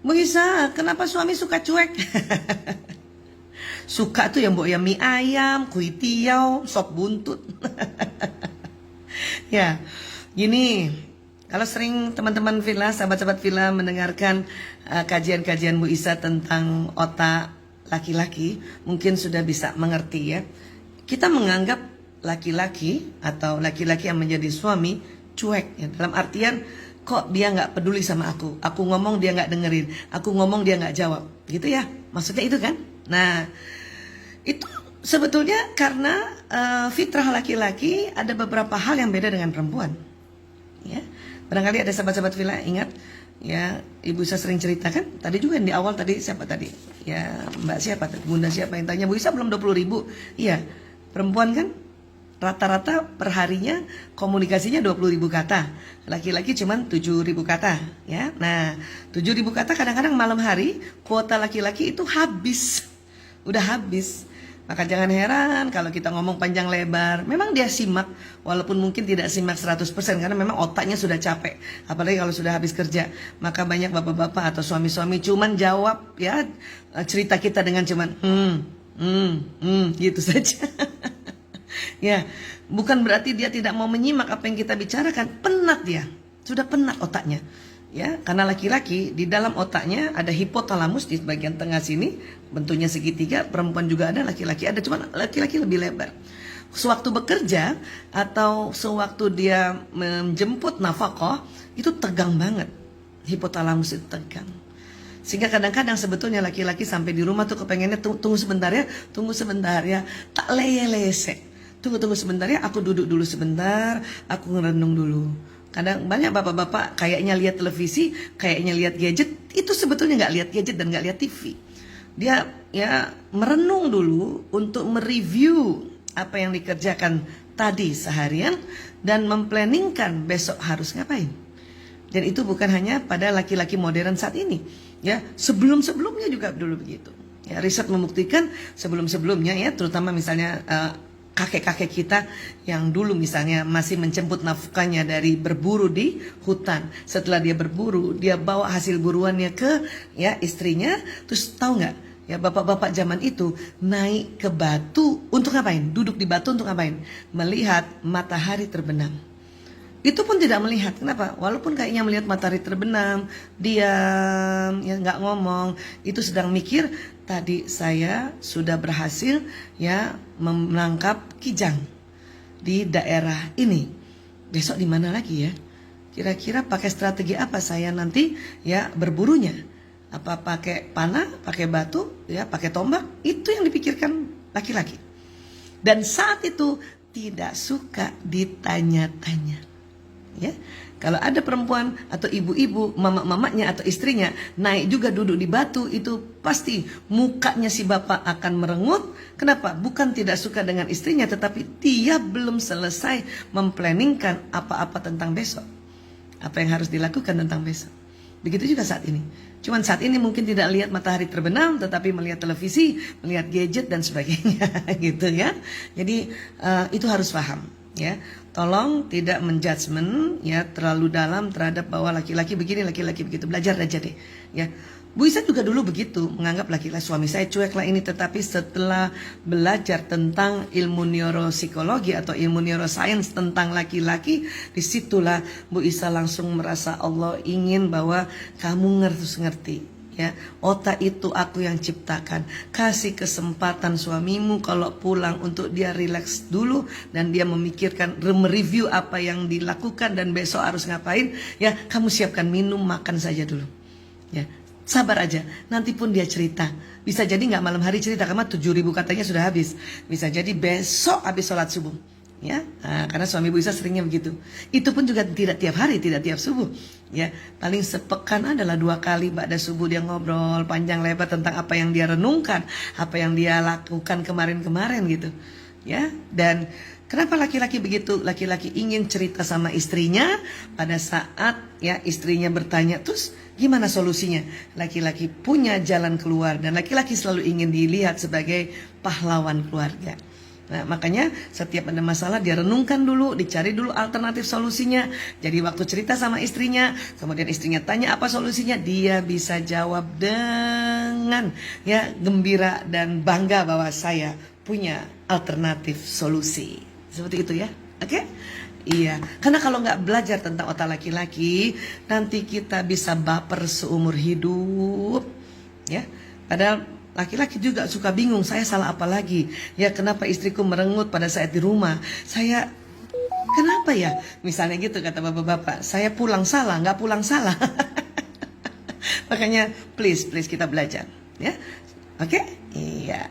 Bu Isa, kenapa suami suka cuek? Suka tuh yang mbok ya mie ayam, kuitiau, sop buntut. Ya, gini. Kalau sering teman-teman Villa, sahabat-sahabat Villa mendengarkan kajian-kajian Bu Isa tentang otak laki-laki, mungkin sudah bisa mengerti ya. Kita menganggap laki-laki atau laki-laki yang menjadi suami cuek ya, dalam artian kok dia nggak peduli sama aku ngomong dia nggak dengerin, aku ngomong dia nggak jawab, gitu ya, maksudnya itu kan. Nah, itu sebetulnya karena fitrah laki-laki ada beberapa hal yang beda dengan perempuan ya. Barangkali ada sahabat-sahabat Villa ingat ya, Ibu Isa sering ceritakan tadi juga di awal tadi, siapa tadi ya, Mbak siapa tadi, Bunda siapa yang tanya Bu Isa belum 20.000. Iya, perempuan kan rata-rata perharinya komunikasinya 20.000 kata, laki-laki cuma 7.000 kata ya. Nah 7.000 kata kadang-kadang malam hari kuota laki-laki itu habis, udah habis. Maka jangan heran kalau kita ngomong panjang lebar. Memang dia simak, walaupun mungkin tidak simak 100%, karena memang otaknya sudah capek. Apalagi kalau sudah habis kerja. Maka banyak bapak-bapak atau suami-suami cuman jawab ya cerita kita dengan cuman gitu saja. Ya, bukan berarti dia tidak mau menyimak apa yang kita bicarakan. Penat dia, sudah penat otaknya. Ya, karena laki-laki di dalam otaknya ada hipotalamus di bagian tengah sini, bentuknya segitiga. Perempuan juga ada, laki-laki ada, cuman laki-laki lebih lebar. Sewaktu bekerja atau sewaktu dia menjemput nafkah itu tegang banget, hipotalamus itu tegang. Sehingga kadang-kadang sebetulnya laki-laki sampai di rumah tuh kepengennya tunggu sebentar ya, tak lese. Tunggu sebentar ya, aku duduk dulu sebentar, aku ngerenung dulu. Kadang banyak bapak-bapak kayaknya lihat televisi, kayaknya lihat gadget, itu sebetulnya nggak lihat gadget dan nggak lihat TV. Dia ya merenung dulu untuk mereview apa yang dikerjakan tadi seharian dan memplanningkan besok harus ngapain. Dan itu bukan hanya pada laki-laki modern saat ini, ya sebelum-sebelumnya juga dulu begitu. Ya, riset membuktikan sebelum-sebelumnya ya, terutama misalnya kakek-kakek kita yang dulu misalnya masih menjemput nafkahnya dari berburu di hutan. Setelah dia berburu, dia bawa hasil buruannya ke ya istrinya. Terus tahu nggak ya, bapak-bapak zaman itu naik ke batu untuk ngapain? Duduk di batu untuk ngapain? Melihat matahari terbenam. Itu pun tidak melihat. Kenapa? Walaupun kayaknya melihat matahari terbenam, diam, ya nggak ngomong. Itu sedang mikir, tadi saya sudah berhasil ya menangkap kijang di daerah ini. Besok di mana lagi ya? Kira-kira pakai strategi apa saya nanti ya berburunya? Apa pakai panah, pakai batu, ya pakai tombak? Itu yang dipikirkan laki-laki. Dan saat itu tidak suka ditanya-tanya. Ya, kalau ada perempuan atau ibu-ibu, mama-mamanya atau istrinya naik juga duduk di batu, itu pasti mukanya si bapak akan merengut. Kenapa? Bukan tidak suka dengan istrinya, tetapi dia belum selesai memplanningkan apa-apa tentang besok, apa yang harus dilakukan tentang besok. Begitu juga saat ini. Cuman saat ini mungkin tidak lihat matahari terbenam, tetapi melihat televisi, melihat gadget dan sebagainya, gitu ya. Jadi itu harus paham. Ya, tolong tidak menjudgment ya terlalu dalam terhadap bahwa laki-laki begini, laki-laki begitu. Belajar aja deh. Ya, Bu Isa juga dulu begitu, menganggap laki-laki suami saya cuek lah ini. Tetapi setelah belajar tentang ilmu neuropsikologi atau ilmu neuroscience tentang laki-laki, disitulah Bu Isa langsung merasa Allah ingin bahwa kamu ngerti. Ya, otak itu aku yang ciptakan. Kasih kesempatan suamimu kalau pulang untuk dia relax dulu dan dia memikirkan, mereview apa yang dilakukan dan besok harus ngapain. Ya, kamu siapkan minum, makan saja dulu. Ya, sabar aja. Nanti pun dia cerita. Bisa jadi nggak malam hari cerita karena 7.000 katanya sudah habis. Bisa jadi besok habis sholat subuh. Ya, karena suami Bu Isa seringnya begitu. Itu pun juga tidak tiap hari, tidak tiap subuh. Ya, paling sepekan adalah 2 kali ba'da subuh dia ngobrol panjang lebar tentang apa yang dia renungkan, apa yang dia lakukan kemarin-kemarin gitu. Ya, dan kenapa laki-laki begitu? Laki-laki ingin cerita sama istrinya pada saat ya istrinya bertanya, terus gimana solusinya? Laki-laki punya jalan keluar dan laki-laki selalu ingin dilihat sebagai pahlawan keluarga. Nah, makanya setiap ada masalah dia renungkan dulu, dicari dulu alternatif solusinya. Jadi waktu cerita sama istrinya, kemudian istrinya tanya apa solusinya, dia bisa jawab dengan ya gembira dan bangga bahwa saya punya alternatif solusi. Seperti itu ya. Oke? Iya, karena kalau nggak belajar tentang otak laki-laki, nanti kita bisa baper seumur hidup, ya. Padahal laki-laki juga suka bingung, saya salah apa lagi? Ya, kenapa istriku merengut pada saat di rumah? Saya, kenapa ya? Misalnya gitu kata bapak-bapak, saya pulang salah, nggak pulang salah. Makanya please kita belajar, ya. Oke? Iya.